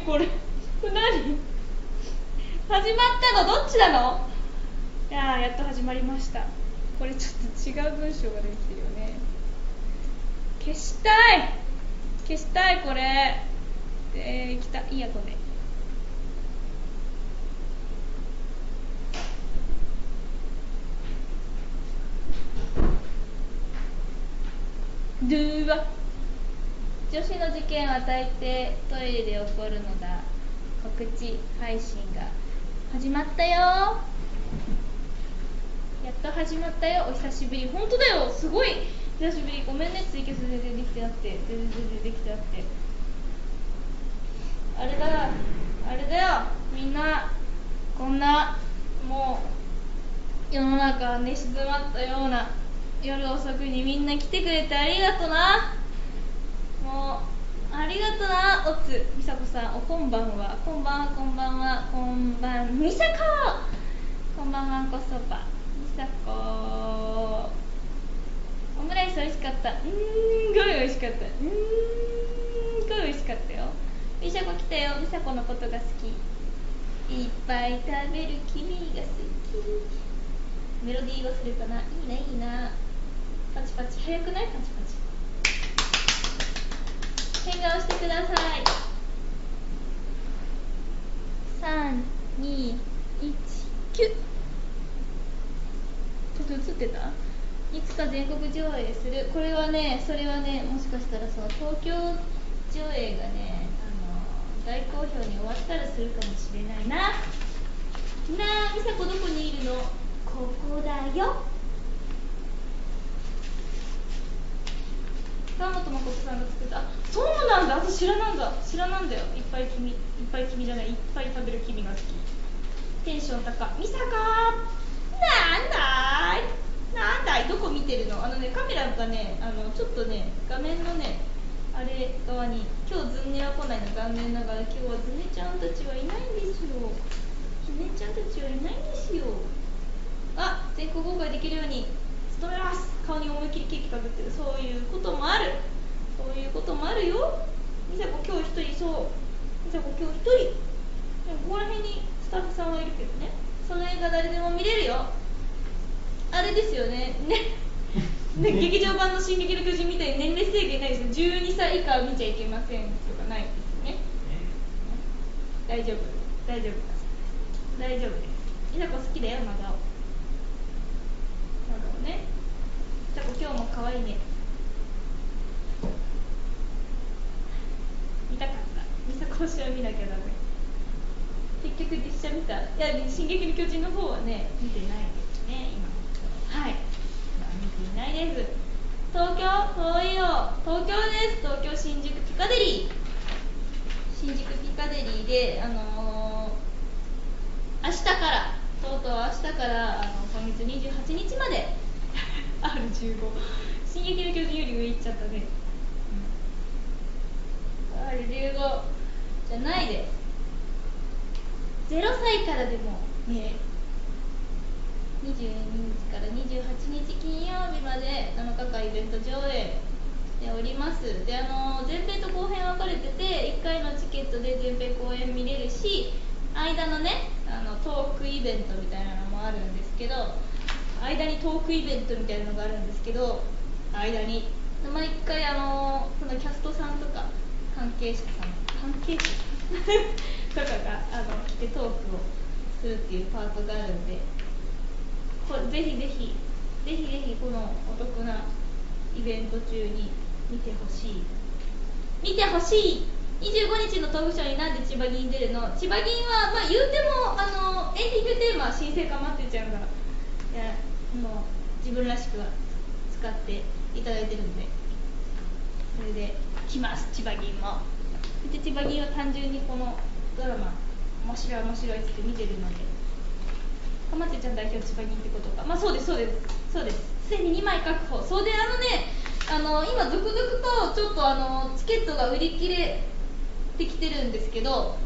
これ何始まったのどっちなの。いやー、やっと始まりました。これちょっと違う文章が出てきてるよね。消したいこれ。来た。いいやこれ。ドゥーワ。女子の事件は大抵トイレで起こるのだ。告知配信が始まったよ。やっと始まったよ。お久しぶり。本当だよ、すごい久しぶり。ごめんね、ツイキャス全然できてなくて。全然できてなくて。あれだよ、みんなこんなもう世の中寝静まったような夜遅くにみんな来てくれてありがとな。もうありがとな。おつみさこさん、おこんばんは。こんばんは、こんばんは、こんばんみさこ。こんばんはんこそばみさこ。オムライス美味しかった。ごい美味しかった。ごい美味しかったよ。みさこ来たよ。みさこのことが好き。いっぱい食べる君が好き。メロディー忘れたな。いいな、いいな。パチパチ早くない？パチパチ変顔してください。3、2、1、キュッ。ちょっと映ってた？いつか全国上映する。これはね、それはね、もしかしたらその東京上映がね、大好評に終わったらするかもしれないな。なあ、みさこどこにいるの？ここだよ。川本誠さんが作った。あ、そうなんだ。私知らなんだよ。いっぱい君じゃない、いっぱい食べる君が好き。テンション高。みさこなんだいどこ見てるの？カメラがね、ちょっとね、画面のね、あれ側に、今日ズンネは来ないの残念ながら、今日はズネちゃんたちはいないんですよ。ズネちゃんたちはいないんですよ。あ、全国公開できるように努めます。顔に思いっきりケーキかぶってる。そういうこともあるよ。みさこ今日一人。でもここら辺にスタッフさんはいるけどね。その映画誰でも見れるよ。あれですよね。劇場版の進撃の巨人みたいに年齢制限ないですよ。12歳以下は見ちゃいけませんとかないですね。大丈夫です。みさこ好きだよ、真顔。ね。みさこ今日も可愛いね。見たかった。みさこ推しは見なきゃダメ。結局実写見た。いや、進撃の巨人の方はね、見てないですね、今。はい。見ていないです。東京、遠いよ。東京です。東京新宿ピカデリーで、明日からとうとう明日から今月28日までR15 進撃の巨人より上行っちゃったね。R15 じゃないです。0歳からでも見れる。22日から28日金曜日まで7日間イベント上映しております。で、前編と後編分かれてて、1回のチケットで前編後編見れるし、間のね、トークイベントみたいなのもあるんですけど、間に間に毎回そのキャストさんとか関係者とかが来てトークをするっていうパートがあるんで、ぜひこのお得なイベント中に見てほしい。25日のトークショーになんで千葉銀出るの？千葉銀はまあ言うてもエンディングテーマは新生かまってちゃんがもう自分らしくは使っていただいてるんで、それで来ます。千葉銀も。で千葉銀は単純にこのドラマ面白いって見てるので、かまってちゃん代表千葉銀ってことか。まあそうです。すでに2枚確保。そうで今続々とちょっとチケットが売り切れてきてるんですけど、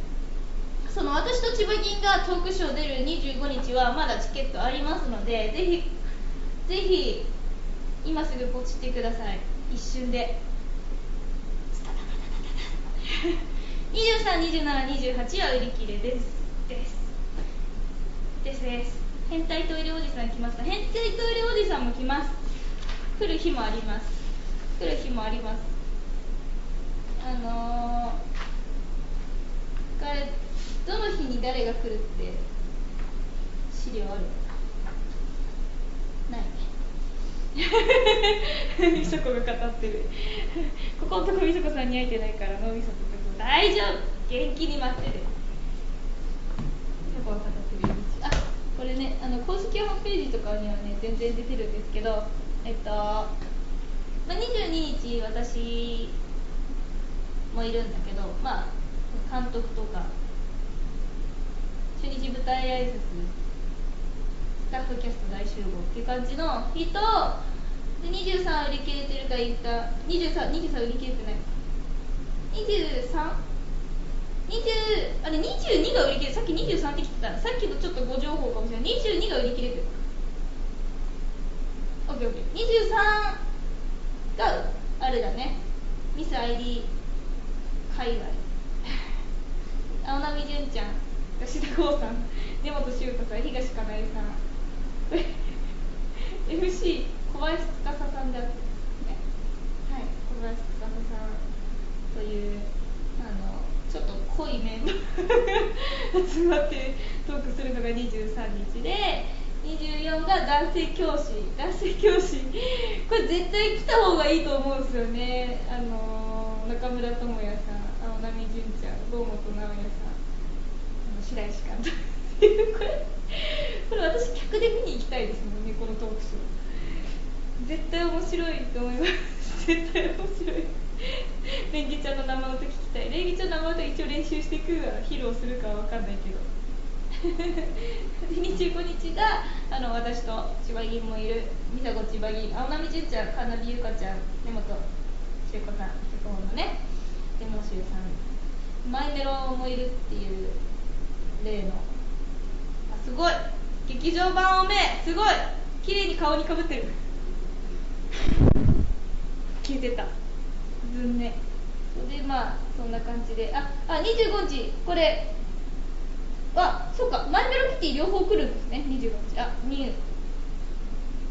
その私と千葉銀がトークショー出る25日はまだチケットありますので、ぜひ今すぐポチってください。一瞬で232728は売り切れです変態トイレおじさん来ますか。変態トイレおじさんも来ます。来る日もあります。これどの日に誰が来るって資料ある？ないねみそこが語ってるここのとこみそこさんに会えてないから脳みそと大丈夫、元気に待ってて。みそこが語ってる。これね、公式ホームページとかにはね全然出てるんですけど、22日私もいるんだけど、監督とか初日舞台挨拶、スタッフキャスト大集合っていう感じの日と、で23売り切れてるから言った23売り切れてないあれ22が売り切れ、さっき23って来てた。さっきのちょっとご情報かもしれない。22が売り切れてる。オッケー23があれだね、ミス ID 海外青波純ちゃん、吉田剛さん、根本修子さん、東かなえさんMC 小林司さんであってね、はい、小林司さんというちょっと濃いメンバー集まってトークするのが23日で、24が男性教師これ絶対来た方がいいと思うんですよね。中村智也さん、青波純ちゃん、堂本直哉さん、白石監督これ私客で見に行きたいですもんね、このトークショー絶対面白いと思います絶対面白いレンゲちゃんの生音聞きたい。レンゲちゃんの生音一応練習していくわ、披露するかは分かんないけど25日が私と千葉銀もいる美佐子千葉銀、青波純ちゃん、神奈美優香ちゃん、根本修子さん、脚本のね根本修さん、マイメロもいるっていう例の、すごい劇場版おめえすごい綺麗に顔にかぶってる消えてたずんね。でそんな感じで、25日これそうか、マイメロキティ両方来るんですね。25日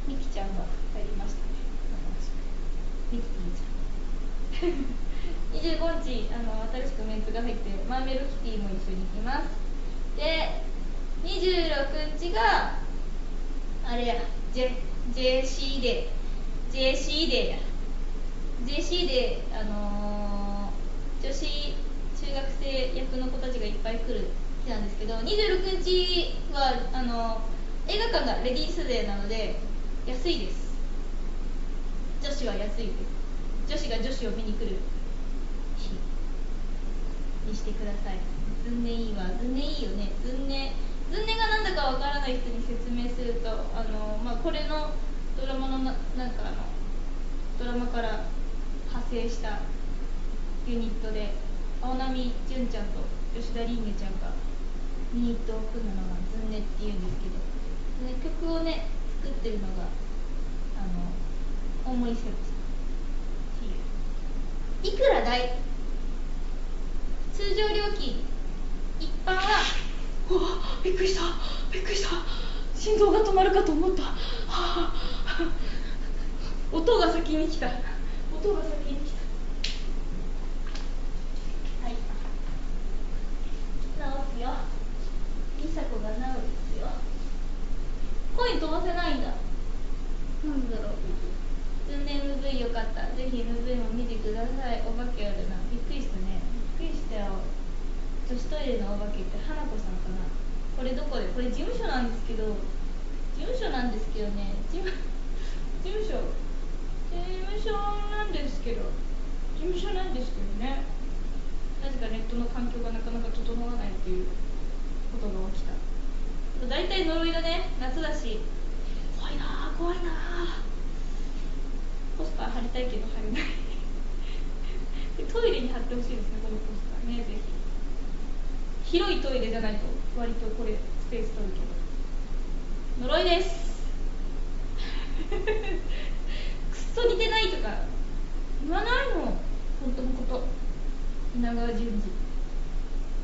みきちゃんが入りましたね。みきちゃん25日新しくメンツが入ってマイメロキティも一緒に行きます。で26日があれや、JC デーや。JC で女子中学生役の子たちがいっぱい来る日なんですけど、26日は映画館がレディースデーなので安いです。女子は安いです。女子が女子を見に来る日にしてください。ずんねいいわ、ずんねいいよね。ずんねがなんだかわからない人に説明すると、これのドラマのドラマから派生したユニットで、青波純ちゃんと吉田凛音ちゃんがユニットを組んだのがずんねっていうんですけど、曲をね作ってるのが大森セブさん。いくらだい？通常料金一般はびっくりした心臓が止まるかと思った、音が先に来た。はい、直すよ。美佐子が直るですよ。コイン飛ばせないんだ。なんだろう。ずんね MV よかった。ぜひ MV も見てください。お化けあるな。びっくりしたね。びっくりしたよ。女子トイレのお化けって花子さんかな。これどこで？これ事務所なんですけどね。事務所なんですけどね、なぜかネットの環境がなかなか整わないということが起きた。大体呪いだね、夏だし。怖いな。ポスター貼りたいけど貼れないトイレに貼ってほしいですね、このポスターね。ぜひ広いトイレじゃないと割とこれスペース取るけど呪いですくっそ似てないとか言わないの、本当のこと。稲川淳二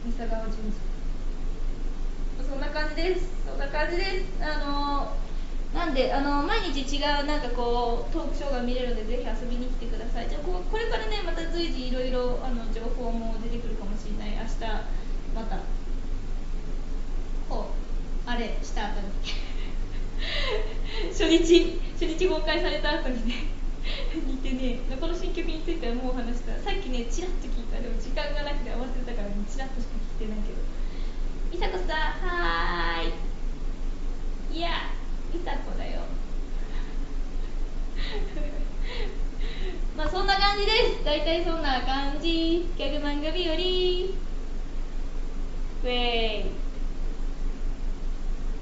三佐川淳二。そんな感じです。そんな感じです。なんで毎日違うなんかこうトークショーが見れるのでぜひ遊びに来てください。じゃあこれからねまた随時いろいろ情報も出てくるかもしれない。明日またこうあれした後に初日公開された後にね似てねこの新曲についてはもう話した。さっきねチラッと聞いた。でも時間がなくて慌てたからねチラッとしか聞いてないけど。みさこさんはーい。いやみさこだよまあそんな感じです。大体そんな感じ。ギャグ漫画日和ウェイ。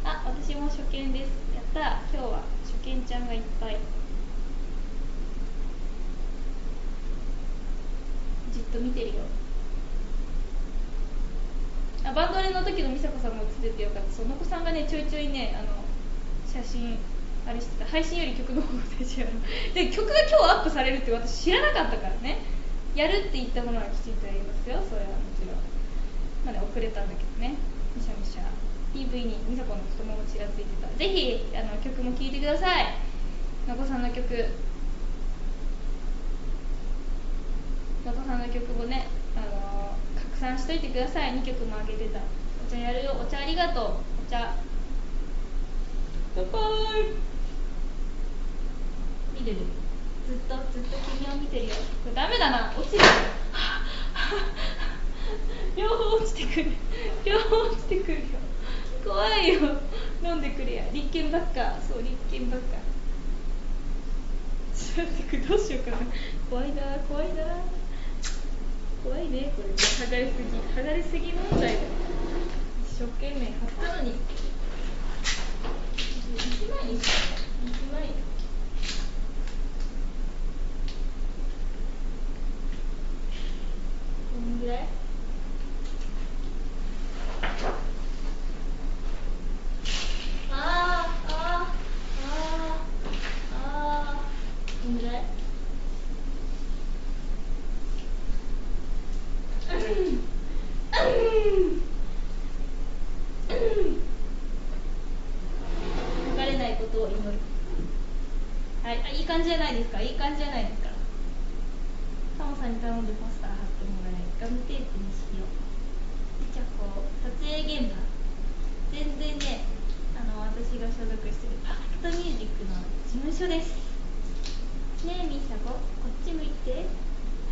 あ、私も初見です。やった。今日は初見ちゃんがいっぱい。じっと見てるよ。あ、バンドレの時の美佐子さんも映っててよかった。その子さんがねちょいちょいね写真あれしてた。配信より曲の方が大事やろで曲が今日アップされるって私知らなかったからね。やるって言ったものはきちんとやりますよ。それはもちろんまだ遅れたんだけどね。むしゃむしゃ PV に美佐子の太ももちらついてた。ぜひ曲も聴いてください。のこさんの曲もね拡散しといてください。2曲もあげてた。お茶やるよ。お茶ありがとう。お茶バイバイ。見てる。ずっと君を見てるよ。これダメだな。落ちる両方落ちてくる。両方落ちてくるよ。怖いよ。飲んでくれや。立憲ばっか。そう立憲ばっか。ちょっと待ってどうしようかな。怖いな怖いな怖いね。これ剥がれすぎ問題だ。一生懸命貼ったのに1枚にした1枚。こんぐらい。こんぐらい。剥がれないことを祈る。はい、いい感じじゃないですか。いい感じじゃないですか。タモさんに頼んでポスター貼ってもらえ。ガムテープにしよう。じゃあこう撮影現場全然ね私が所属してるパーフェクトミュージックの事務所です。ねえみさここっち向いて。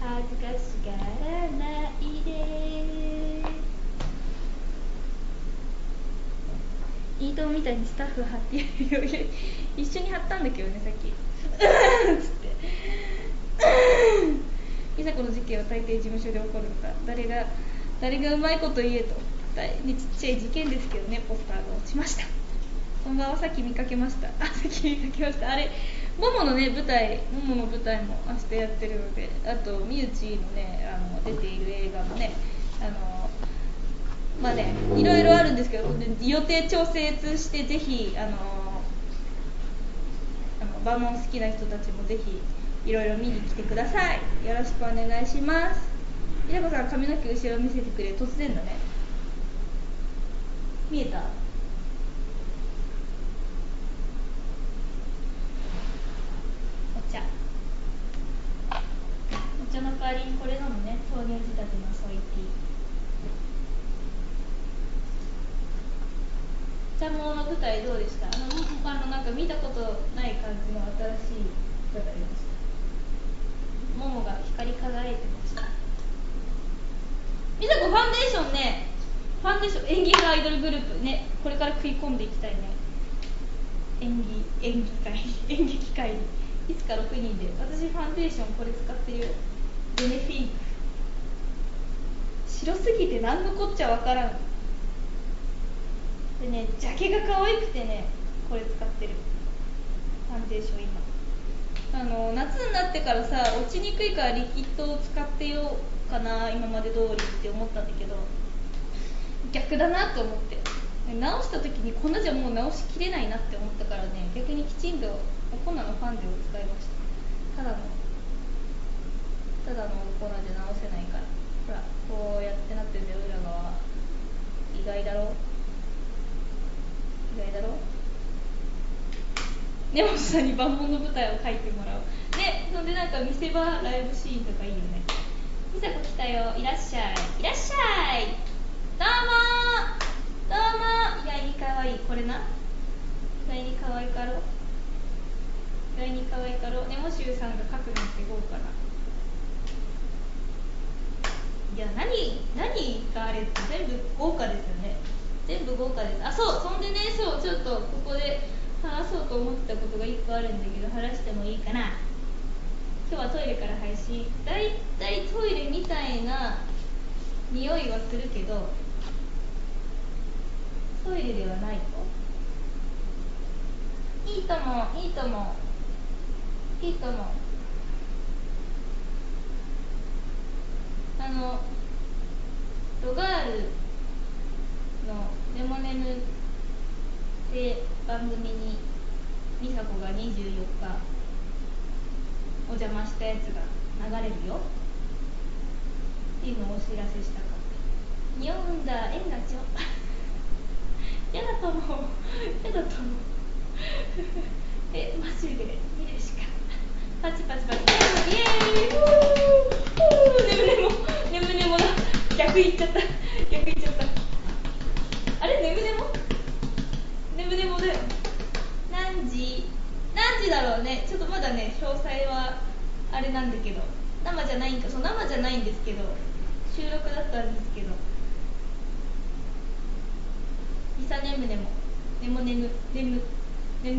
恥ずかしがらないで。いいともみたいにスタッフ貼ってやるよ一緒に貼ったんだけどねさっきつって美佐子の事件は大抵事務所で起こるのか。誰がうまいこと言えと。ちっちゃい事件ですけどね。ポスターが落ちました。こんばんは。さっき見かけました。あれももの舞台も明日やってるので。あとみゆちのね出ている映画もねまあねいろいろあるんですけど予定調整してぜひバーモン好きな人たちもぜひいろいろ見に来てください。よろしくお願いします。みなこさん髪の毛後ろ見せてくれ。突然だね。見えた。お茶の代わりにこれ飲むね。豆乳仕立てのソイティー。ちゃんもの舞台どうでした？なんか見たことない感じの新しい舞台でした。ももが光り輝いてました。みさこファンデーションね。演技派アイドルグループね。これから食い込んでいきたいね。演劇会いつか6人で。私ファンデーションこれ使ってるよ。ベネフィーク。白すぎて何のこっちゃわからん。でね、ジャケが可愛くてね、これ使ってるファンデーション今。夏になってからさ、落ちにくいからリキッドを使ってようかな、今まで通りって思ったんだけど、逆だなと思って。直した時に粉じゃもう直しきれないなって思ったからね、逆にきちんとお粉のファンデを使いました。ただのお粉で直せないから。ほら。こうやってなってるんだよ、裏側。意外だろ、意外だろ。根本さんに万能の舞台を書いてもらう。で、そんでなんか見せ場ライブシーンとかいいよね。みさこ来たよ、いらっしゃい、いらっしゃい。どうもどうも。意外に可愛い、これな。意外に可愛いかろ、意外に可愛いかろ。ネモシュウさんが書くなんて豪華な。いや、何があれって全部豪華ですよね。全部豪華です。あ、そう、そんでね、そう、ちょっとここで話そうと思ったことが1個あるんだけど、話してもいいかな。今日はトイレから配信。だいたいトイレみたいな匂いはするけど、トイレではないと。いいとも、いいとも、いいとも。ロガールのネモネムって番組に美佐子が24日お邪魔したやつが流れるよっていうのをお知らせしたかった。匂うんだ、縁がちょやだと思う、やだと思うマジで見るしか。パチパチパチ、イエーイ、ネムネモだ。逆いっちゃった、逆いっちゃった。あれ、ネムネモだよ。何時だろうね。ちょっとまだね、詳細はあれなんだけど、生じゃないんか、そう、生じゃないんですけど、収録だったんですけど、リサネムネモ、ネモネム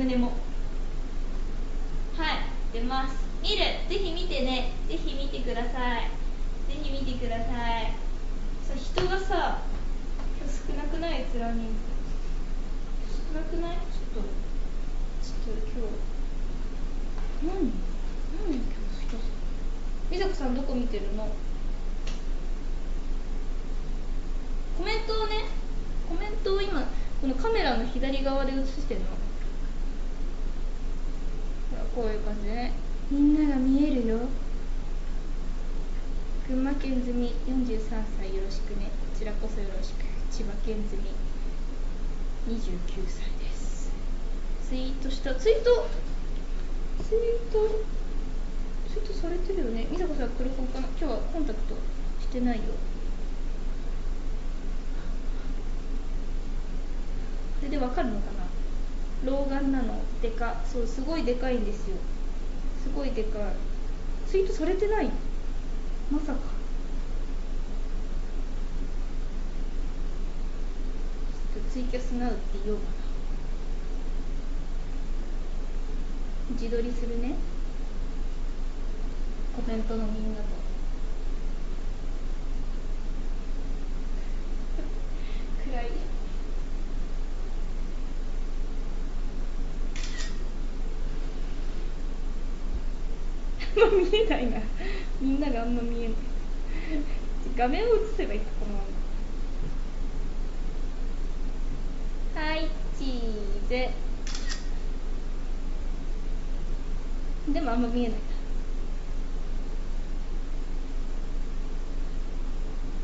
ネモ、はい、出ます。見る、ぜひ見てね、ぜひ見てください、ぜひ見てください。さ、人がさ、今日少なくない？閲覧人数少なくない？ちょっと今日何今日人。美佐子さんどこ見てるの？コメントを今このカメラの左側で映してるの。こういう感じでね、みんなが見えるよ。群馬県住み43歳、よろしくね。こちらこそよろしく。千葉県住み29歳です。ツイートされてるよね。美佐子さん来る方かな。今日はコンタクトしてないよ。それでわかるのかな。老眼なの。でか、そう、すごいでかいんですよ。すごいでかい。ツイートされてない、まさか。ちょっとツイキャスナウって言おうかな。自撮りするね、コメントのみんなと暗い。あんま見えないな、みんながあんま見えない。画面を映せばいいか、このまま。はい、チーズ。でもあんま見えないな。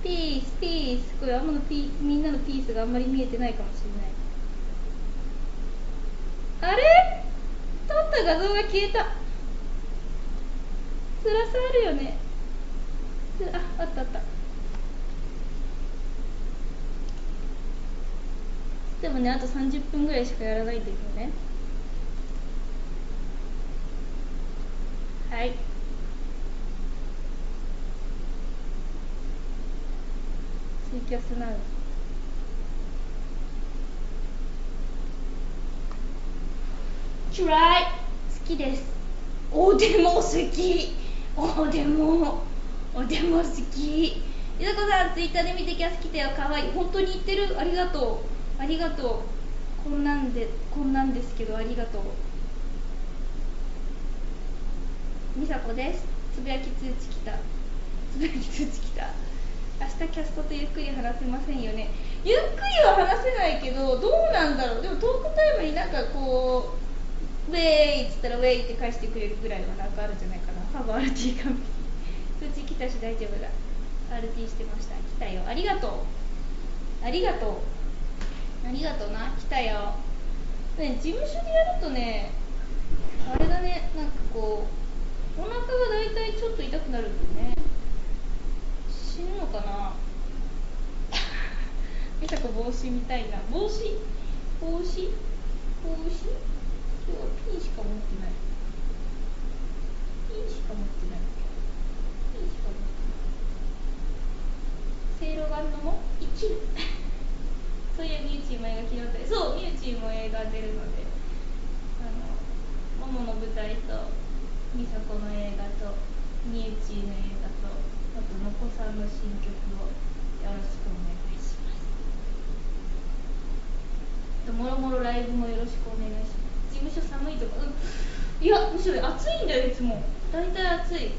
ピース、これみんなのピースがあんまり見えてないかもしれない。あれ、撮った画像が消えた。辛さあるよね。あった。でもね、あと30分ぐらいしかやらないんですよね。はい、ツイキャスナウ。嫌い、好きです。おでも好き、おでも好き。ゆざこさん、ツイッターで見てキャス来たよ、かわいい。本当に言ってる、ありがとう。こんなんですけど、ありがとう。みさこです。つぶやき通知来た。明日キャストとゆっくり話せませんよね。ゆっくりは話せないけど、どうなんだろう。でもトークタイムになんかこうウェイっつったらウェイって返してくれるぐらいはなんかあるんじゃないかな。多分RT 完璧。通知来たし大丈夫だ。RT してました。来たよ、ありがとうありがとうありがとうな、来たよ。ね、事務所でやるとね、あれだね、なんかこうお腹がだいたいちょっと痛くなるんでね、死ぬのかな。みさこ帽子みたいな。帽子今日はピンしか持ってない。せいろがんのも生きる。そういうミューチーも映画昨日だったり、そうミューチーも映画出るので、ももの舞台とみさこの映画とミューチーの映画と、あとのこさんの新曲をよろしくお願いします。もろもろライブもよろしくお願いします。事務所寒いとか、いやむしろ暑いんだよ。いつもだいたい暑い。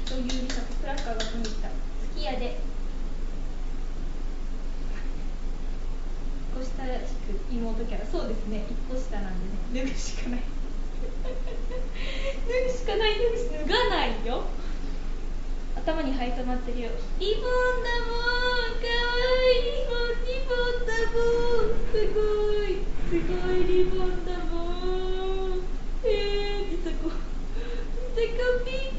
というみさこクラッカーが飛んできた。好きやで。1個下らしく妹キャラ。そうですね、1個下なんでね、脱ぐしかない。脱がないよ。頭に生えたまってるよ。リボンだもん、かわいいリボンだもん、すごいリボンだもん。みさこピン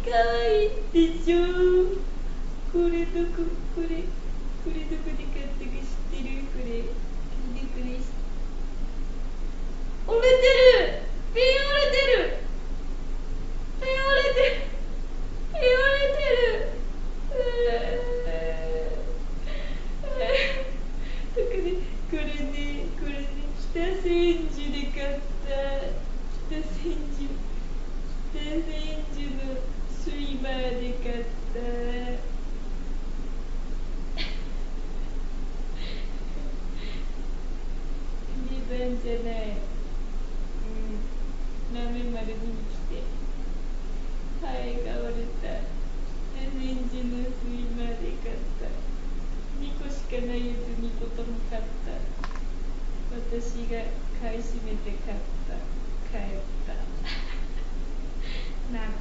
かわいいでしょ。これどこで買ったか知ってる？これ折れてる。ピン折れてる。これね、北千住で買った。北千住のスイマーで買った。リボンじゃない。ラーメン丸見に来て、はいが折れた。北千住のスイマーで買った。2個しかないやつ2個とも買った。私が買い占めて買った。帰ったなの。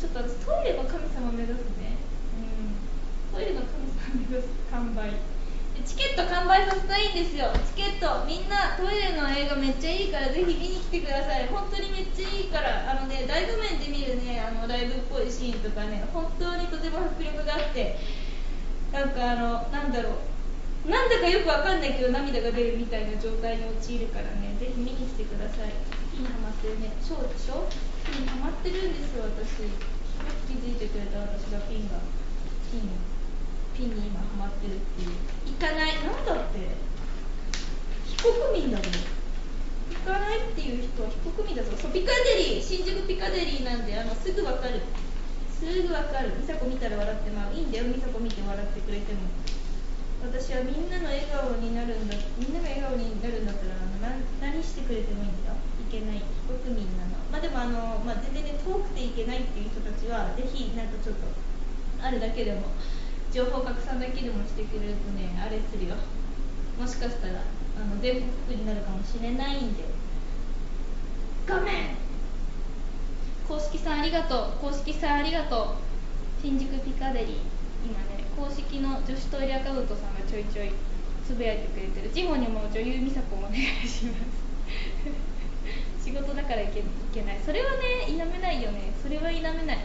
ちょっと私トイレの神様目指すね。トイレの神様目指す。完売。チケット完売させたいんですよ。チケットみんなトイレの映画めっちゃいいからぜひ見に来てください。本当にめっちゃいいから。大画面で見るね、ライブっぽいシーンとかね、本当にとても迫力があって、なんかなんだろう、なんだかよくわかんないけど涙が出るみたいな状態に陥るからね、ぜひ見に来てください。ピンにハマってるね。そうでしょ、ピンにハマってるんですよ。私よく気づいてくれた。私がピンに今ハマってるっていう。行かない、なんだって非国民だぞ。行かないっていう人は非国民だぞ。そう、ピカデリー、新宿ピカデリーなんで、すぐわかる。みさこ見たら笑ってまう。いいんだよ、みさこ見て笑ってくれても。私はみんなの笑顔になるんだったら何してくれてもいいんだよ。いけない非国民なの。でも全然ね、遠くていけないっていう人たちはぜひなんかちょっとあるだけでも情報拡散だけでもしてくれるとね、あれするよ。もしかしたら全国区になるかもしれないんで。画面公式さんありがとう。新宿ピカデリー、今ね公式の女子トイレアカウントさんがちょいちょいつぶやいてくれてる。ジモにも女優みさこお願いします仕事だからいけない。それはね否めないよね。それは否めない、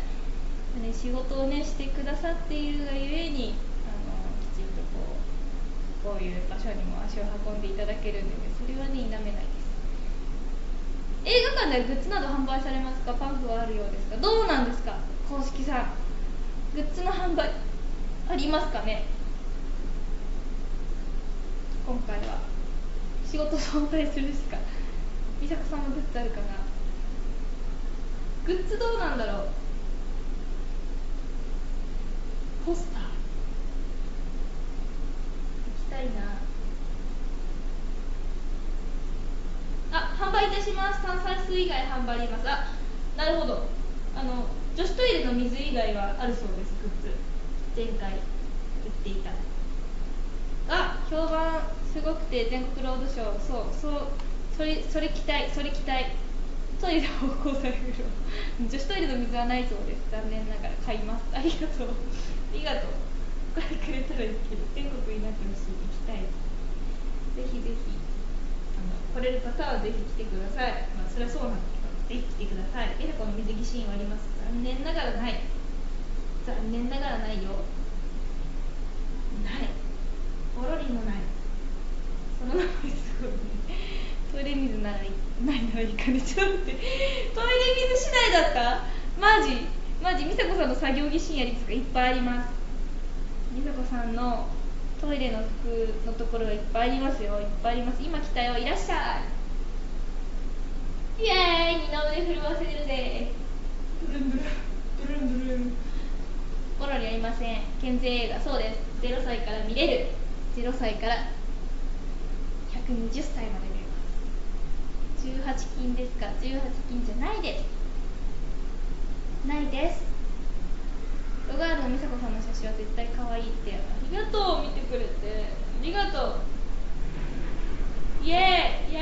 仕事をねしてくださっているがゆえにきちんとこういう場所にも足を運んでいただけるんでね、それはね否めないです。映画館でグッズなど販売されますか？パンフはあるようですが、どうなんですか？公式さん、グッズの販売ありますかね？今回は仕事早退するしか。美咲さんもグッズあるかな。グッズどうなんだろう。ポスター行きたいな。販売いたします。炭酸水以外販売あります。なるほど。女子トイレの水以外はあるそうです。グッズ前回売っていた。評判すごくて全国ロードショー、そうそれ着たいトイレで芳香剤風呂女子トイレの水はないそうです。残念ながら買います。ありがとうこれくれたらいいけど全国になってほしい。行きたい。ぜひぜひ来れる方はぜひ来てください。まあそれはそうなんだけどぜひ来てください。エルコの水着シーンはあります。残念ながらないよ。ないポロリもない。その名前すごいね。トイレ水ならないならいいかね。ちょっと待って、トイレ水次第だった。マジ美佐子さんの作業着シーンやりつかいっぱいあります。美佐子さんのトイレの服のところがいっぱいありますよ。いっぱいあります。今来たよ。いらっしゃい。イエーイ。二の腕震わせてるぜ。ブルンブルンポロリありません。健全映画。そうです。0歳から見れる。0歳から120歳まで見れます。18禁ですか。18禁じゃないです。ロガールの美佐子さんの写真は絶対可愛いって。ありがとう。見てくれてありがとう。イエーイ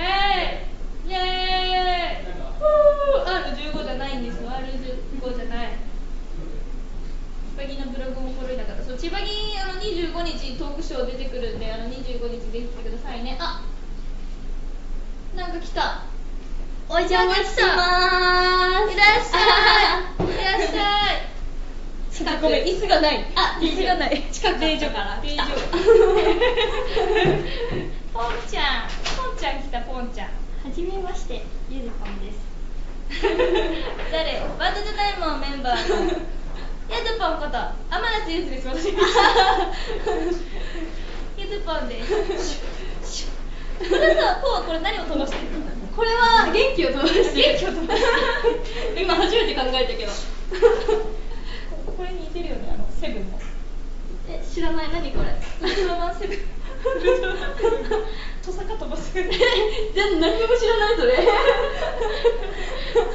R15 じゃないんですよ。 R15 じゃない。千葉銀のブログもフォローなかった。そう、千葉銀25日トークショー出てくるんで25日ぜひ来てくださいね。あ、なんか来た。お邪魔します。いらっしゃい。ごめん、椅子がない。椅子がない。近くから来た。ポンちゃん来た。ポンちゃん。はじめまして、ゆずぽんです。誰？バンドジャタイモンメンバーのゆずぽんこと天夏ゆずです。私ゆずぽんです。これさ、これ何を飛ばしてるの？これは元気を飛ばしてる。今初めて考えたけど。これに似てるよね、セブンも。知らない。何これ？ウルトラマンセブン。トサカ飛ばす。何も知らないそれ。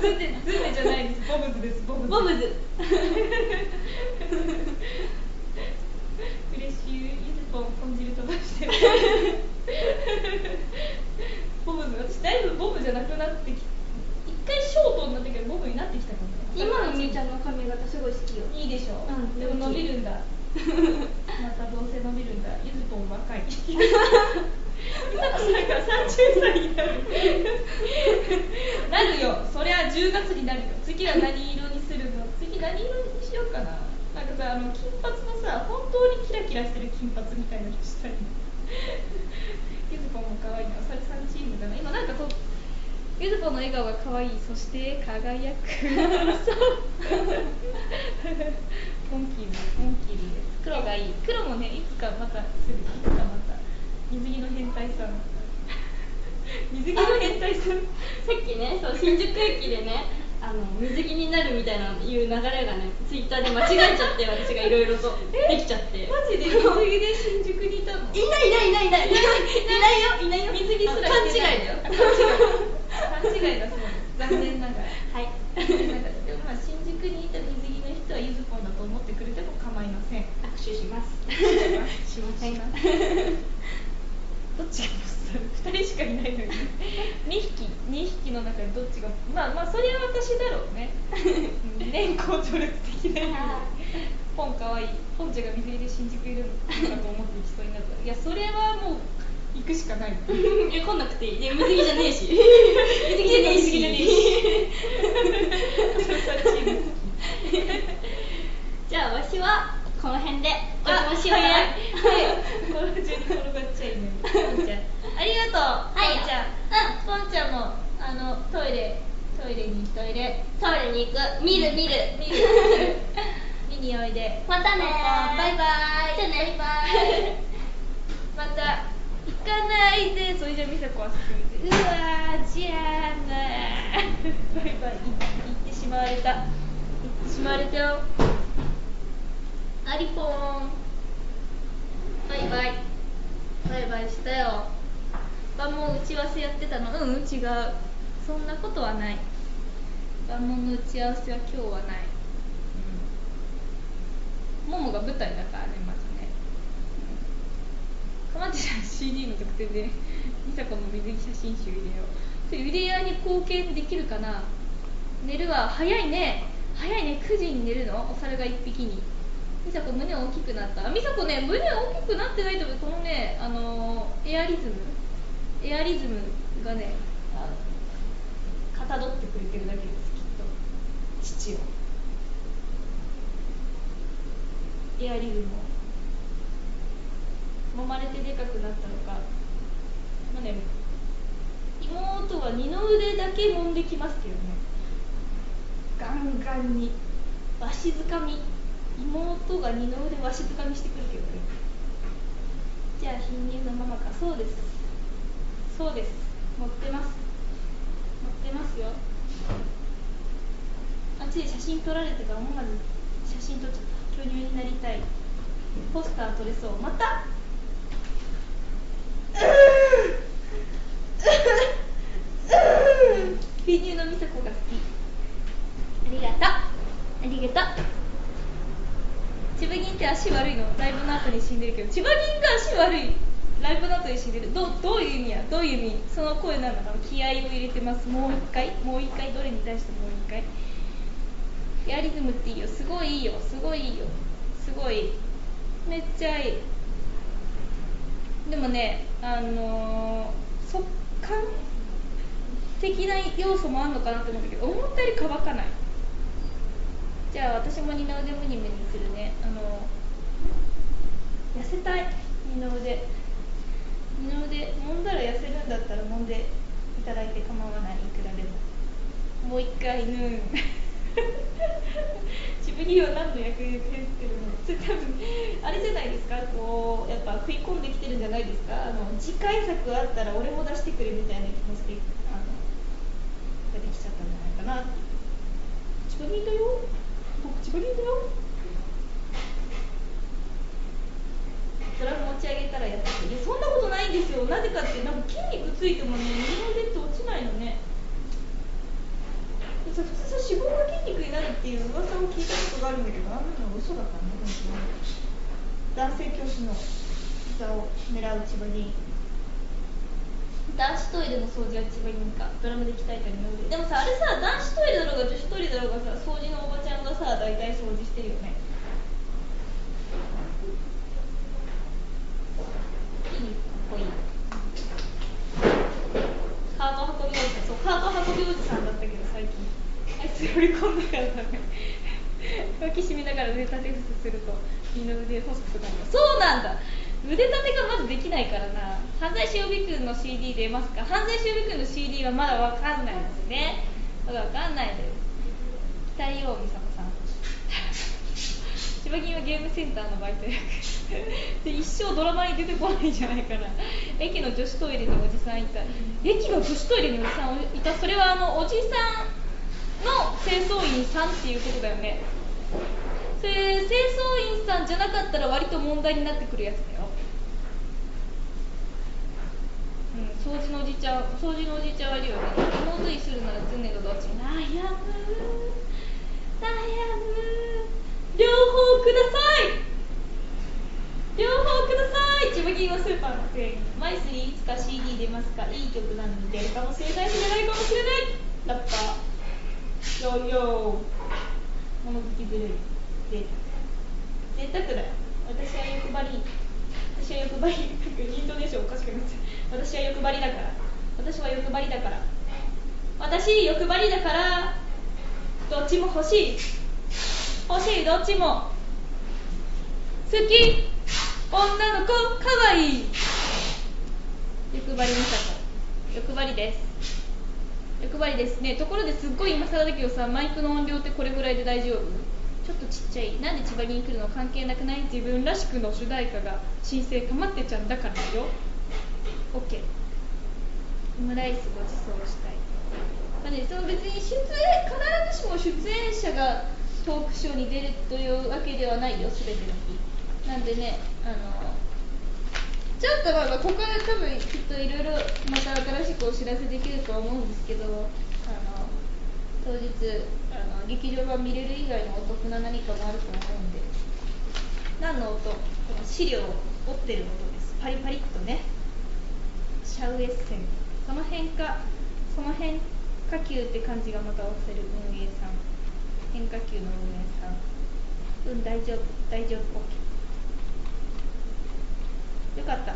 ズンデじゃないです。ボブズです。ボブズ。嬉しい。ゆずぽん豚汁飛ばしてる。ボブズ。私だいぶボブじゃなくなってきて、一回ショートになったけどボブになってきたかも。今のみーちゃんの髪型すごい好きよ。いいでしょ。でも伸びるんだ。またどうせ伸びるんだ。ゆずぽん若い。ゆずぽんが30歳になる。なるよ。そりゃ10月になるよ。次は何色にするの？次何色にしようかな。なんかさ、金髪のさ、本当にキラキラしてる金髪みたいなのしたい。ゆずぽんも可愛いな。それ3チームだな。今なんかゆずぽんの笑顔が可愛い。そして輝く。そう。ポンキーです。黒がいい。黒もね、いつかまた水着の変態さん。水着の変態さん。さっきね、そう新宿駅でね、水着になるみたいないう流れがね、ツイッターで間違えちゃって、私がいろいろとできちゃって。マジで水着で新宿にいたの？いないよ。水着すら勘違いだよ。勘違いだそうです。残念ながら。はい。でも新宿にいた水着の人はゆずぽんだと思ってくれても構いません。握手します。しません。どっちがボスだろう？2人しかいないのに2匹の中にどっちがまあそれは私だろうね。年功序列的な。ポンかわいい。ポンちゃんが水着で新宿いるのかと思ってきそうになった。いや、それはもう行くしかない。来なくていい。水着じゃねえし。水着じゃねえし。じゃあわしはこの辺でお邪魔しようかな。はい。この中に転がっちゃいね。ポンちゃん。ありがとう。はい。ポンちゃんもトイレに行く。見る。見においで。またねー。バイバイ。じゃあね。バイバイ。また行かないで。それじゃ美佐子はすぐ見て。うわーじゃあなー。バイバイ。行ってしまわれたよ。アリポーン。バイバイしたよ。万問打ち合わせやってたの？違う。そんなことはない。万問の打ち合わせは今日はない。ももが舞台だからね、まずね。かまってちゃん CD の特典で美佐子の水着写真集入れよう。ゆりやに貢献できるかな。寝るは早いね9時に寝るの。お猿が1匹に。みさこ胸大きくなった。みさこね胸大きくなってないと思う。このねエアリズムがねかたどってくれてるだけです、きっと父を。エアリズムを揉まれてでかくなったのか、まあね、妹は二の腕だけ揉んできますけどね、ガンガンにわしづかみ。妹が二の腕わしづかみしてくるけどね。じゃあ貧乳のママか。そうです持ってますよ。あっちで写真撮られてから思わず写真撮っちゃった。巨乳になりたい。ポスター撮れそう。また貧乳のみさこが好き。ありがとう。千葉銀って足悪いの。ライブの後に死んでるけど、千葉銀が足悪いライブの後に死んでる。どういう意味や。どういう意味。その声なんだか気合を入れてます。もう一回どれに対してもう一回。エアリズムっていいよ。すごいいいよ。めっちゃいい。でもね速乾的な要素もあるのかなと思うんだけど、思ったより乾かない。じゃあ私も二の腕ムニムニするね。痩せたい。二の腕揉んだら痩せるんだったら揉んでいただいて構わない。いくらでも。もう一回自分には何の役に立ってるの。それ多分あれじゃないですか。こうやっぱ食い込んできてるんじゃないですか。次回作あったら俺も出してくれみたいな気持ちでができちゃったんじゃないかな。千葉にいたよ。ドラム持ち上げたらやってて、そんなことないんですよ。なぜかってなんか筋肉ついてもね、二の腕って落ちないのね。普通さ脂肪が筋肉になるっていう噂を聞いたことがあるんだけど、あんなの嘘だったんだ。男性教師の座を狙う千葉に。男子トイレの掃除は千葉にか。ドラムで鍛えた二の腕。でもさ、あれさ、男子トイレだろうが女子トイレだろうがさ、掃除のおばちゃんがさ、大体掃除してるよね。いい、かっこいい。カート運びおじさん。そう、カート運びおじさんだったけど最近あいつ寄り込んだからダメ。脇締めながら腕立て伏せすると二の腕細くなる。そうなんだ。腕立てがまずできないからな。犯罪しおびくんの CD 出ますか。犯罪しおびくんの CD はまだわかんないですね。まだわかんないです。期待ようみさこさん。千葉銀はゲームセンターのバイト役で一生ドラマに出てこないんじゃないかな。駅の女子トイレにおじさんいた。駅の女子トイレにおじさんいた。それはおじさんの清掃員さんっていうことだよね。それ清掃員さんじゃなかったら割と問題になってくるやつだよ。掃除のおじちゃんはいるよね。妹にするなら常がどっち。悩む両方ください。千葉銀はスーパーの店員。マイスリーいつか CD 出ますか。いい曲なのに出るかもしれないし出ないかもしれない。ラッパーヨーヨー物好きずるい。贅沢だよ。私は欲張りイントネーションおかしくなっちゃう。私は欲張りだからどっちも欲しいどっちも好き。女の子かわいい。欲張りみさこ。欲張りですね。ところですっごい今更だけどさ、マイクの音量ってこれぐらいで大丈夫？ちょっとちっちゃい。なんで千葉に来るの関係なくない？自分らしくの主題歌が新生かまってちゃんだからよ。 OK。 オムライスご馳走したい。まあね、その別に必ずしも出演者がトークショーに出るというわけではないよ、すべての日なんでね。ちょっとここから多分きっといろいろまた新しくお知らせできるとは思うんですけど、当日劇場版見れる以外のお得な何かもあると思うんで。何の音？この資料を折ってる音です。パリパリっとね。シャウエッセン、その辺かその変化球って感じがまた押せる運営さん、変化球の運営さん、大丈夫大丈夫 OK よかった。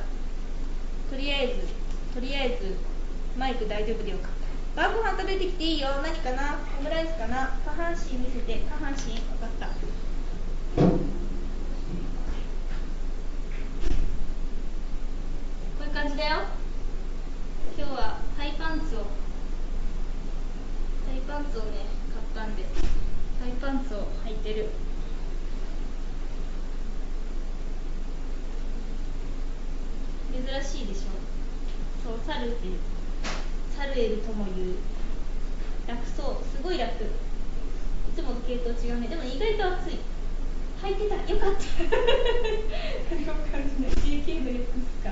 とりあえずマイク大丈夫でよかった。晩ご飯食べてきていいよ。何かな、オムライスかな。下半身見せて。下半身分かった。こういう感じだよ。今日はタイパンツをね買ったんで、タイパンツを履いてる。珍しいでしょ。そう、サルエルとも言う。楽そう、すごい楽。いつもの系統違うね。でも意外と暑い。履いてた、よかった何も感じない。 GK の X か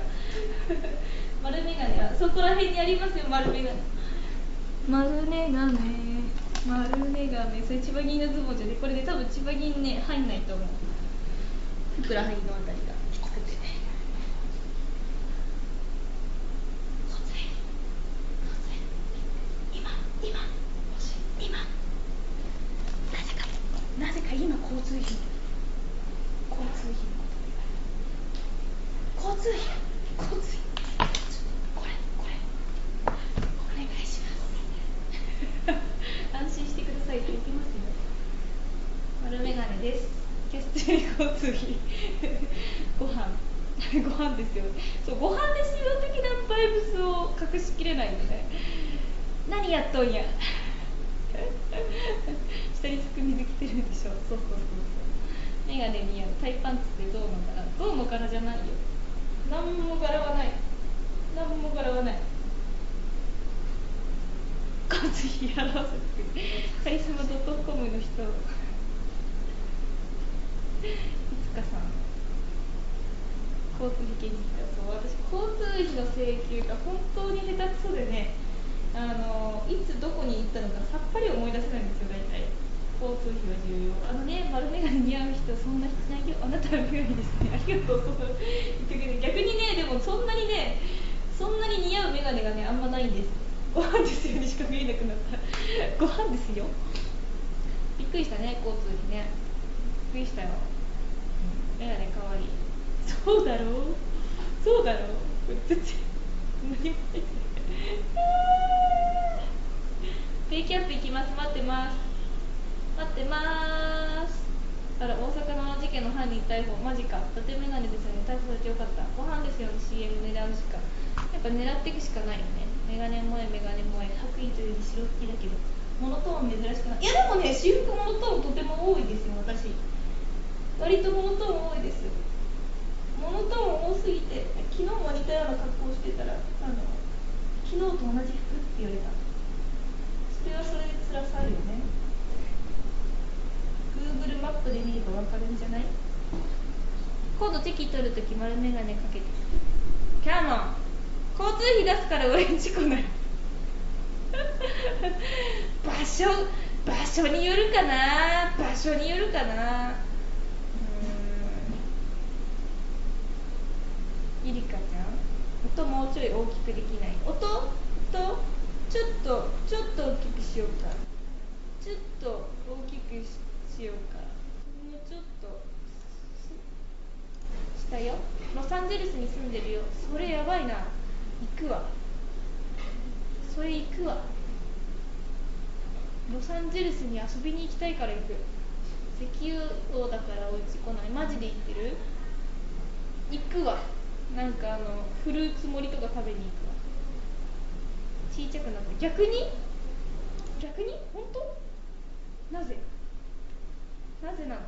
丸メガネはそこら辺にありますよ。丸メガネ、それ千葉銀のズボンじゃね。これで多分千葉銀ね入んないと思う。ふくらはぎのあたりがきつくてね。なぜか今交通費これお願いします安心してくださいって言ってますよ。丸メガネです。キャステル交通費ご飯ですよ。そう、ご飯ですよ的なバイブスを隠しきれないんでね。何やっとんや下にすく水着てるんでしょ。そうメガネ似合う。タイパンツってどうの柄じゃないよ。何も柄はない交通費払わせてカリスマ.com の人いつかさん、交通費系に来た。そう、私交通費の請求が本当に下手くそでね、いつどこに行ったのかさっぱり思い出せないんですよ。大体交通費は重要。丸メガネ似合う人そんな人いないよ。あなたはメガネですね。ありがとう。そう言ってくれる。逆にね、でもそんなに似合うメガネがねあんまないんです。ご飯ですよにしか見えなくなったご飯ですよ。びっくりしたね、交通費ね。びっくりしたよ。メガネかわいい。そうだろうこれ全然何も入ってないペイキャップ行きます。待ってます。あら、大阪の事件の犯人逮捕。マジか。伊達メガネですよね。逮捕されてよかった。ご飯ですよね。 CM 狙うしか。やっぱ狙っていくしかないよね。メガネ萌え。白衣というより白好きだけどモノトーン珍しくない。いやでもね、私服モノトーンとても多いですよ。私割とモノトーン多いです。モノトーン多すぎて、昨日も似たような格好してたら昨日と同じ服って言われた。それはそれで辛さあるよね。 Google マップで見れば分かるんじゃない。今度チェキ取るとき丸メガネかけて。キャーモン交通費出すから俺んち来ない場所によるかな。ゆりかちゃん、音もうちょい大きくできない。音ちょっと大きくしようか。もうちょっとしたよ。ロサンゼルスに住んでるよ。それやばいな。行くわ。ロサンゼルスに遊びに行きたいから行く。石油王だからおうち来ない。マジで言ってる。行くわ。フルーツ盛りとか食べに行くわ。ちいちゃくなった。逆に本当。なぜなの。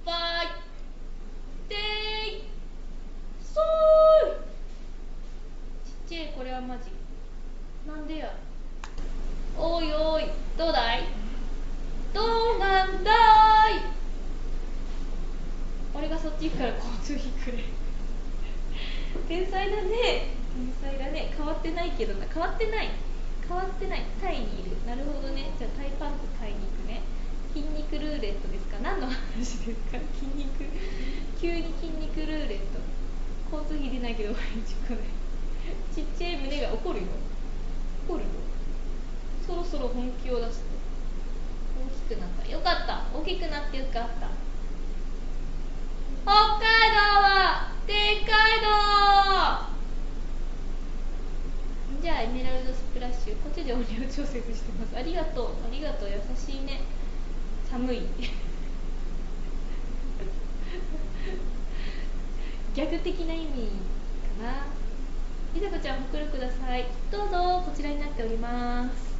バイデイソーイ。ちっちゃい。これはマジなんでや。おいどうだい。どうなんだい。俺がそっち行くから交通費くれ天才だね。変わってないけどな。変わってない。タイにいる。なるほどね。じゃあタイパンツ買いに行くね。筋肉ルーレットですか。何の話ですか。急に筋肉ルーレット。交通費出ないけど毎日来ない。ちっちゃい胸が怒るよ。怒るよ。そろそろ本気を出すと大きくなった。よかった、大きくなってよかった。北海道はでっかい道。じゃあエメラルドスプラッシュ、こっちで音量調節してます。ありがとう、ありがとう、優しいね。寒いギャグ的な意味かな。りさこちゃん、ほくろください。どうぞ、こちらになっております。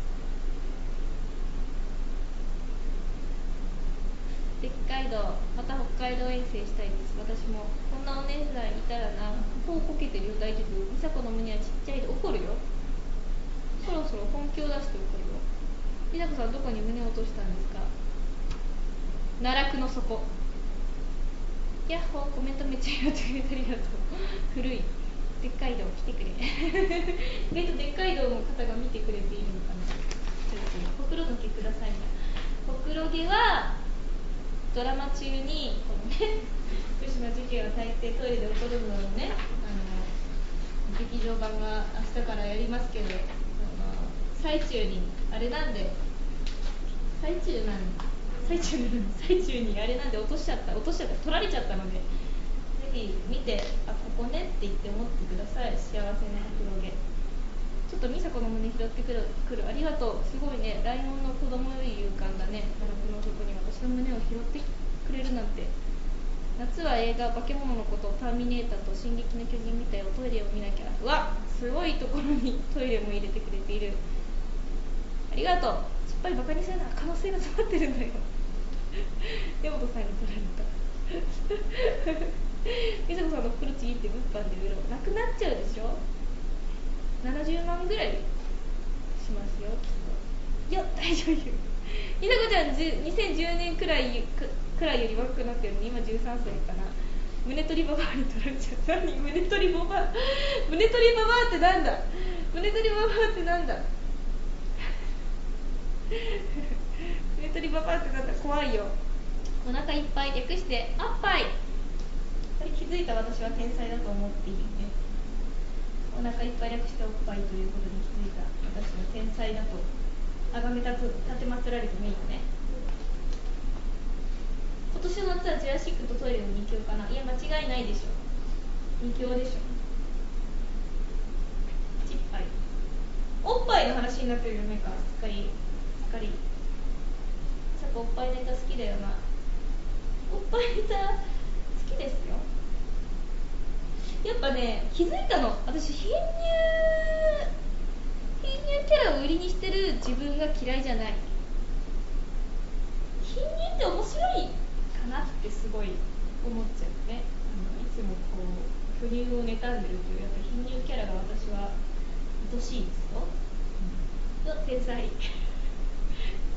でっかい道、また北海道遠征したいです。私もこんなお姉さんいたらな。こうこけてるよ。大丈夫？りさこの胸はちっちゃいで怒るよ。そろそろ本気を出して怒るよ。りさこさん、どこに胸を落としたんですか？奈落の底。やっほー、コメントめっちゃやってくれてありがとう。古い。でっかい道来てくれでっかい道の方が見てくれているのかな。ちょっとほくろの毛くださいな。ほくろ毛はドラマ中にこのね福島事件は大抵トイレで起こるのをね、劇場版が明日からやりますけど、最中にあれなんで最中にあれなんで落としちゃった取られちゃったので、ぜひ見て、あ、ここねって言って思ってください。幸せなほくろ毛。ちょっと美佐子の胸拾ってくる。ありがとう。すごいね。ライオンの子供より勇敢だね。奈落の底に私の胸を拾ってくれるなんて。夏は映画化け物のことをターミネーターと進撃の巨人みたいをトイレを見なきゃ。うわ、すごいところにトイレも入れてくれている。ありがとう。失敗バカにせな可能性が詰まってるんだよ。根本さんに取られた。美佐子さんの袋ちぎって物販で売ろう。なくなっちゃうでしょ。70万ぐらいしますよ、きっと。いや、大丈夫。ひなこちゃん、2010年くらいより若くなってるのに、今13歳かな。胸取りババアに取られちゃう。何？胸取りババアってなんだ？胸取りババアってなんだ？胸取りババアってなんだ？怖いよ。お腹いっぱい、略してあっぱい。これ気づいた私は天才だと思っているね。お腹いっぱい略しておっぱいということに気づいた私は天才だと崇め立てまつられてもいいよね。今年の夏はジュラシックとトイレの2強かな。いや、間違いないでしょ。2強でしょ。ちっぱいおっぱいの話になってるよね。すっかりさっきおっぱいネタ好きだよな。おっぱいネタ好きですよ。やっぱね、気づいたの。私貧乳キャラを売りにしてる自分が嫌いじゃない。貧乳って面白いかなってすごい思っちゃうね。いつもこう巨乳を妬んでるというやっぱ貧乳キャラが私は愛しいですよ。天才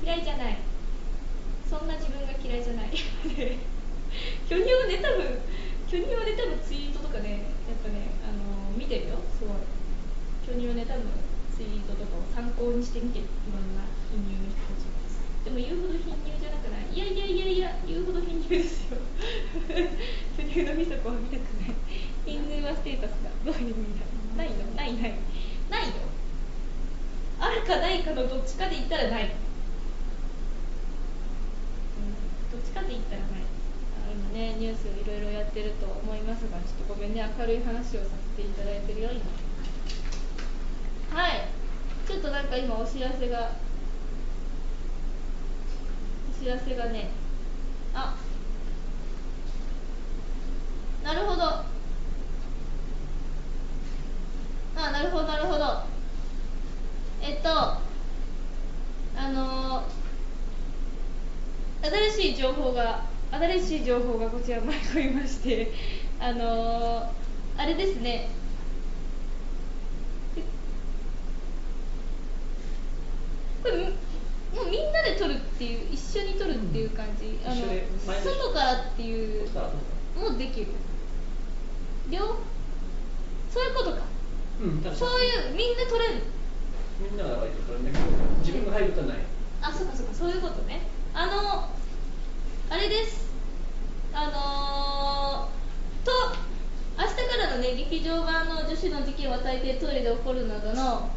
嫌いじゃない。そんな自分が嫌いじゃない巨乳を妬むツイートとかね、やっぱね、見てるよ。すごい巨乳を妬むツイートとかを参考にしてみてる。いろんな貧乳の人たちでも言うほど貧乳じゃなくない？いや言うほど貧乳ですよ巨乳の美佐子は見たくない。貧乳はステータスだ。どういう意味だ？ないの？ないよ。あるかないかのどっちかで言ったらない。どっちかで言ったらない。今ね、ニュースいろいろやってると思いますが、ちょっとごめんね、明るい話をさせていただいてるよ、今。はい。ちょっとなんか今お知らせがね、あ、なるほど。なるほど。新しい情報がこちら参りまして、あれですね。これもうみんなで撮るっていう、一緒に撮るっていう感じ。外からっていうもできる。そういうことか。そういうみんな撮れる。みんなが割と撮るんだけど、自分が入るとない。あ、そうか、そういうことね。あれです。明日からのね、劇場版の女子の事件は大抵トイレで起こるなどの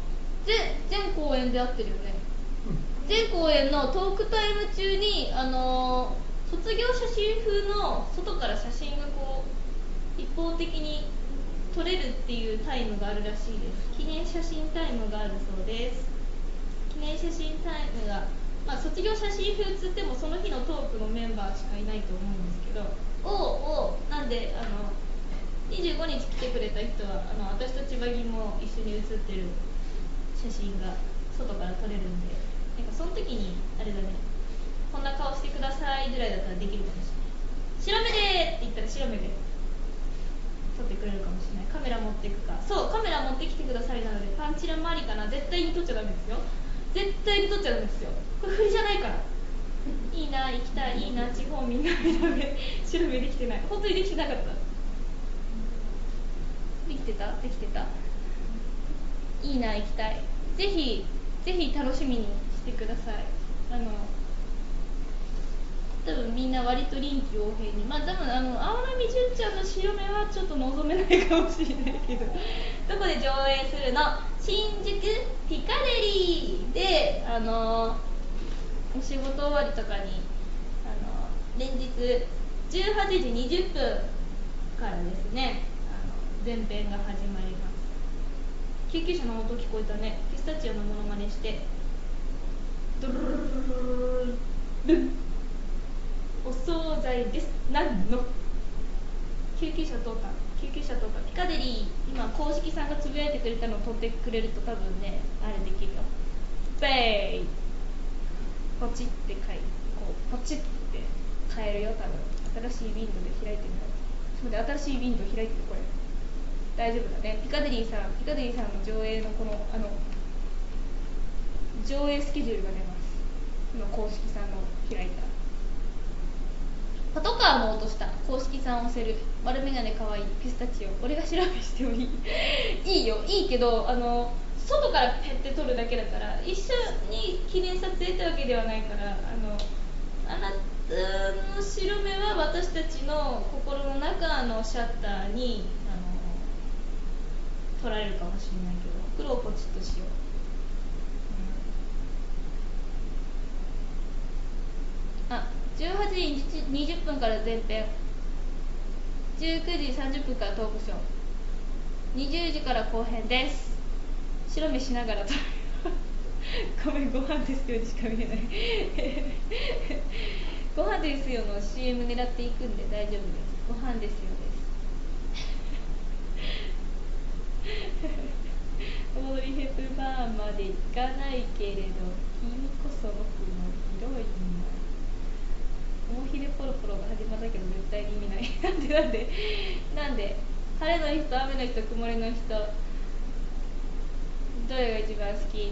全公演で合ってるよね。全公演のトークタイム中に卒業写真風の外から写真がこう一方的に撮れるっていうタイムがあるらしいです。記念写真タイムがあるそうです。記念写真タイムが、まあ、卒業写真風つってもその日のトークのメンバーしかいないと思うんですけど、なんで25日来てくれた人は私と千葉木も一緒に写ってる写真が外から撮れるんで、なんかその時にあれだね、こんな顔してくださいぐらいだったらできるかもしれない。白目でって言ったら白目で撮ってくれるかもしれない。カメラ持っていくか、そうカメラ持ってきてくださいなので、パンチラもありかな。絶対に撮っちゃダメですよ。絶対に撮っちゃダメですよ。これ振りじゃないから。いいな、行きたい、いいな、地方みんな見た目白目できてない。本当にできてなかった。できてたいいな、行きたい。ぜひ楽しみにしてください。多分みんな割と臨機応変に、まあ多分青波純ちゃんの白目はちょっと望めないかもしれないけどどこで上映するの？新宿ピカデリーでお仕事終わりとかに連日18時20分からですね前編が始まります。救急車の音聞こえたね。ピスタチオのモノマネしてドルルルルルルルお惣菜です。何の救急車通ったピカデリー。今公式さんがつぶやいてくれたのを撮ってくれると多分ねあれできるよ。ベイポチってこうポチって変えるよ。多分新しいウィンドウで開いてみよう。ちょっと待って、新しいウィンドウ開いてる。これ大丈夫だね。ピカデリーさんの上映のこの上映スケジュールが出ます。今公式さんの開いたパトカーも落とした公式さんを押せる丸眼鏡かわいいピスタチオ。俺が調べしてもいいいいよ、いいけど外からペッて撮るだけだから一緒に記念撮影ってわけではないから、あなたの白目は私たちの心の中のシャッターに撮られるかもしれないけど、黒をポチッとしよう。18時20分から前編、19時30分からトークショー、20時から後編です。白目しながら撮るごめん、ご飯ですよにしか見えないご飯ですよの CM 狙っていくんで大丈夫です。ご飯ですよですオードリー・ヘプバーンまで行かないけれど君こそ僕のヒロインだ。大ひれポロポロが始まったけど絶対に意味ないなんで晴れの日と雨の日と曇りの日とどれが一番好きって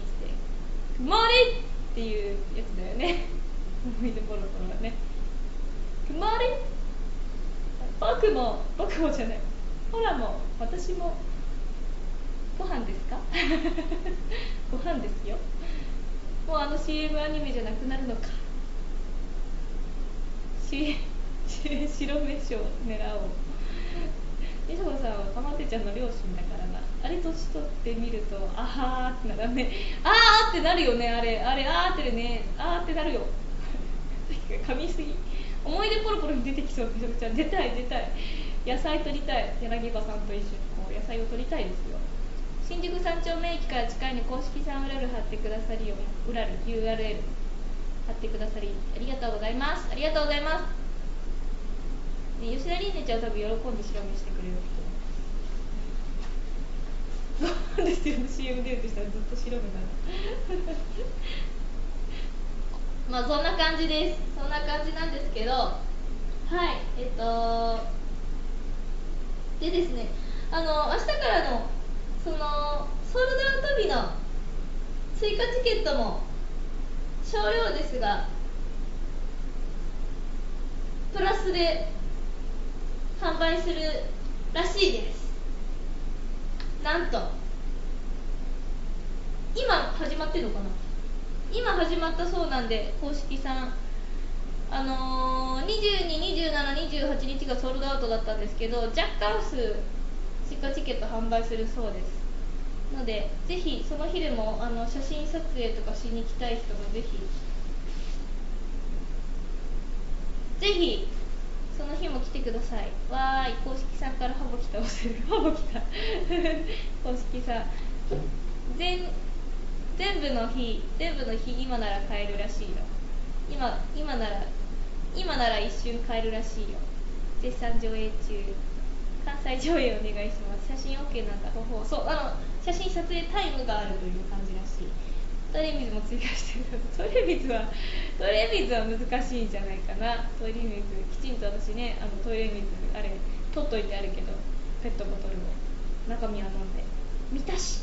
曇りっていうやつだよね大ひれポロポロはね。曇り僕もじゃない、ほらも私もご飯ですかご飯ですよ。もうCM アニメじゃなくなるのか。白目賞狙おう。西野さんはかまってちゃんの両親だからな。あれ年取ってみるとあはーってならね。あーってなるよね。あれあーってね、あーってなるよ噛みすぎ。思い出ポロポロに出てきそう。めちゃくちゃ出たい野菜取りたい。柳葉さんと一緒にこう野菜を取りたいですよ。新宿三丁目駅から近いに公式さんURL貼ってくださりよ。URL貼ってくださりありがとうございます。ありがとうございます、ね、吉田りんねちゃんは多分喜んで白目してくれると思う。ご飯ですよね。 CM 出るとしたらずっと白目なのまあそんな感じです。そんな感じなんですけど、はいでですね、明日からのそのソールドアウト日の追加チケットも少量ですがプラスで販売するらしいです。なんと今始まってるのかな。今始まったそうなんで、公式さん22、27、28日がソールドアウトだったんですけど、若干数追加チケット販売するそうです。のでぜひその日でも写真撮影とかしに来たい人もぜひその日も来てください。わーい、公式さんからハボ来た、押せる、ハボ来た公式さん全部の日今なら買えるらしいよ。今なら一瞬買えるらしいよ。絶賛上映中。関西上映お願いします。写真 OK なんだ。ほほそう写真撮影タイムがあるという感じらしい。トイレ水も追加してる。トイレ水は難しいんじゃないかな。トイレ水きちんと私ねトイレ水あれ取っといてあるけど、ペットボトルを中身は飲んで見たし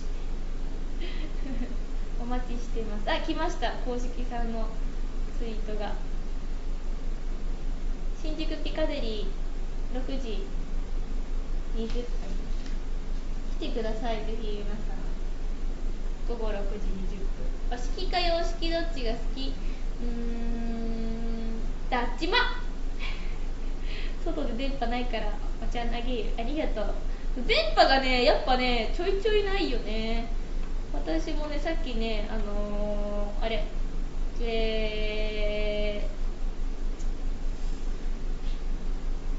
お待ちしてます。あ、来ました、公式さんのツイートが。新宿ピカデリー6時20分来てください。ぜひ皆さん午後6時20分。和式か洋式どっちが好き？どっちも外で電波ないからお茶投げる。ありがとう。電波がねやっぱねちょいちょいないよね。私もねさっきねあれ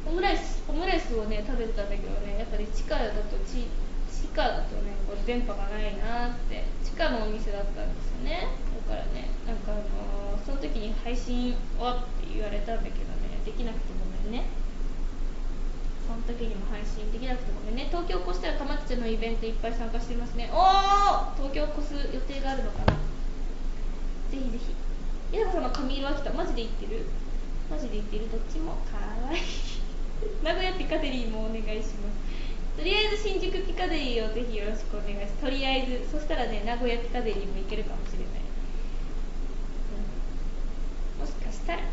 オムライスをね食べてたんだけどね、やっぱり地下だとねこれ電波がないなって。地下のお店だったんですよね。だからねその時に配信はって言われたんだけどね、できなくてごめんね。その時にも配信できなくてごめんね。東京越したらかまってちゃんのイベントいっぱい参加してますね。東京越す予定があるのかな。ぜひぜひ。矢田さんの髪色は来た。マジで言ってるどっちもかわいい名古屋ピカデリーもお願いします。とりあえず新宿ピカデリーをぜひよろしくお願いします。とりあえずそしたらね名古屋ピカデリーも行けるかもしれない、もしかしたらね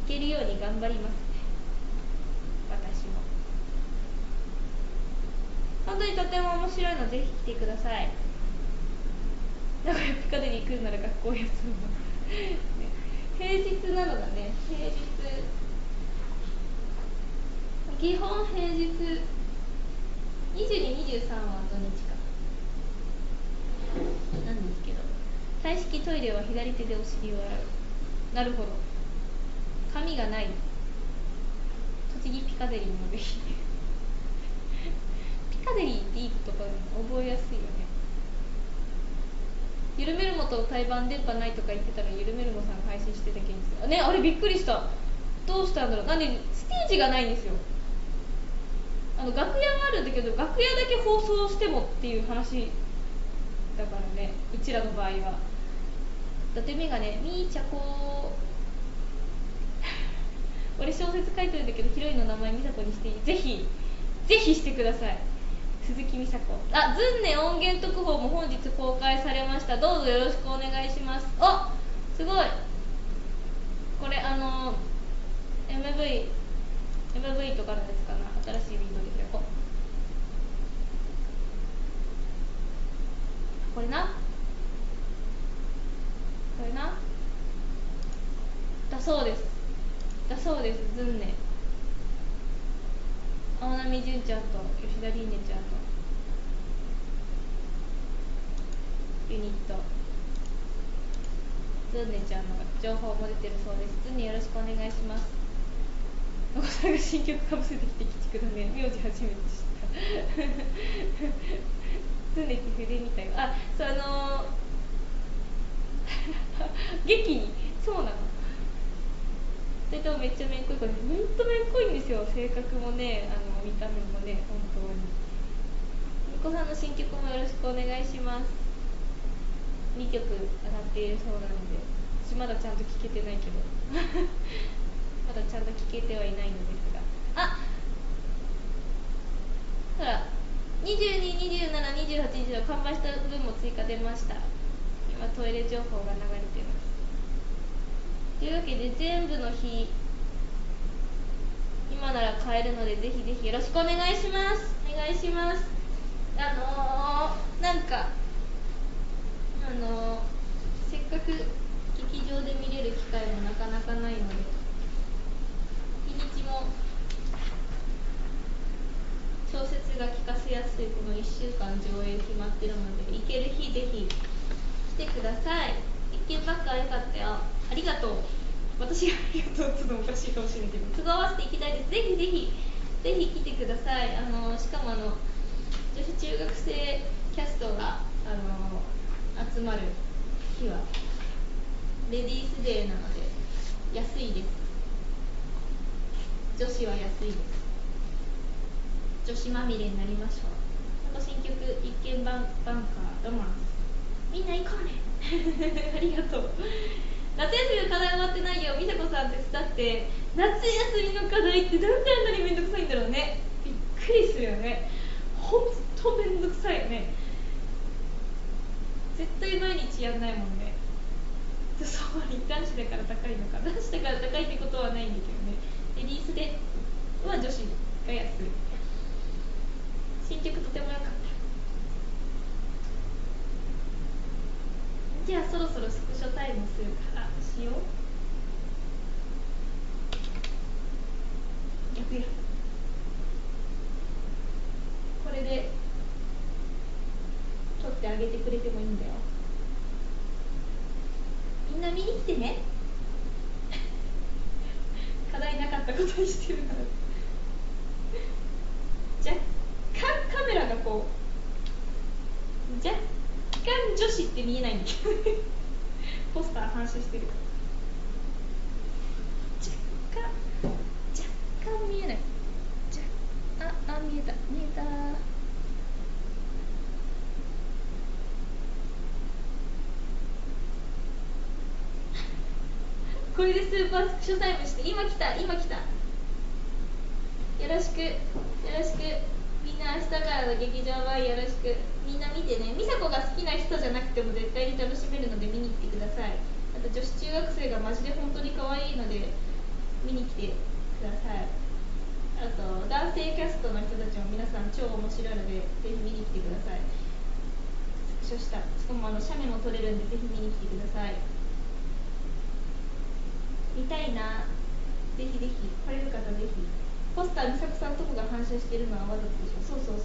行けるように頑張りますね、私も。本当にとても面白いのでぜひ来てください。名古屋ピカデリー来るなら学校休む平日なのだね。基本平日。22、23は土日かなんですけど、タイ式トイレは左手でお尻を洗う。なるほど、髪がない。栃木ピカデリーもぜひピカデリーっていいとか覚えやすいよね。ゆるめるもと対バン電波ないとか言ってたらゆるめるもさんが配信してた件ですね。あれびっくりした。どうしたんだろう。なんでステージがないんですよ。楽屋はあるんだけど楽屋だけ放送してもっていう話だからね、うちらの場合は。伊達メガネみーちゃこ俺小説書いてるんだけどヒロインの名前美佐子にしていい？ぜひしてください。鈴木美佐子。ズンネ音源特報も本日公開されました。どうぞよろしくお願いします。すごいこれMV とかのやつかな。新しいビデオですよ。これなだそうですズンネ。青波純ちゃんと吉田凛音ちゃんのユニットズンネちゃんの情報も出てるそうです。ズンネよろしくお願いします。お子さんが新曲かぶせてきて鬼畜だね。名字初めて知ったズンネって筆みたい。劇にそうなの。2人ともめっちゃめんこい子で、ほんとめんこいんですよ。性格もね見た目もね本当に。みこさんの新曲もよろしくお願いします。2曲上がっているそうなので、私まだちゃんと聴けてないけどまだちゃんと聴けてはいないのですが、ほら22、27、28日の完売した分も追加出ました。今トイレ情報が流れてます。というわけで全部の日今なら買えるのでぜひぜひよろしくお願いします。なんかせっかく劇場で見れる機会もなかなかないので、日にちも小説が聞かせやすいこの1 1週間上映決まってるので、行ける日ぜひ来てください。一見ばっか良かったよ。ありがとう。私がありがとうって言うのおかしいかもしれないけど、都合合わせていきたいです。ぜひぜひぜひ来てください。しかも女子中学生キャストが集まる日はレディースデーなので安いです。女子は安いです。女子まみれになりましょう。あと新曲一見バンカーロマンス、みんな行こうねありがとう。夏休みの課題終わってないよ。美佐子さん手伝って。夏休みの課題ってなんであんなにめんどくさいんだろうね。びっくりするよね。ほんとめんどくさいよね。絶対毎日やんないもんね。そう男子だから高いのか。男子だから高いってことはないんだけどね。レディースでは女子が安い。新曲とても良かった。じゃあそろそろスクショタイムするからしよう。逆や。これで撮ってあげてくれてもいいんだよ。みんな見に来てね課題なかったことにしてるから若干カメラがこう若干女子って見えないんだけどポスター反射してる若干見えない。見えた見えた。これでスーパースクショタイムして、今来たよろしくみんな明日からの劇場版よろしく。みんな見てね。美佐子が好きな人じゃなくても絶対に楽しめるので見に来てください。あと女子中学生がマジで本当に可愛いので見に来てください。あと男性キャストの人たちも皆さん超面白いのでぜひ見に来てください。スクショした。しかも写メも撮れるんでぜひ見に来てください。見たいな。ぜひぜひ来れる方ぜひ。ポスター美佐子さんとこが反射してるのはわざとでしょ。そう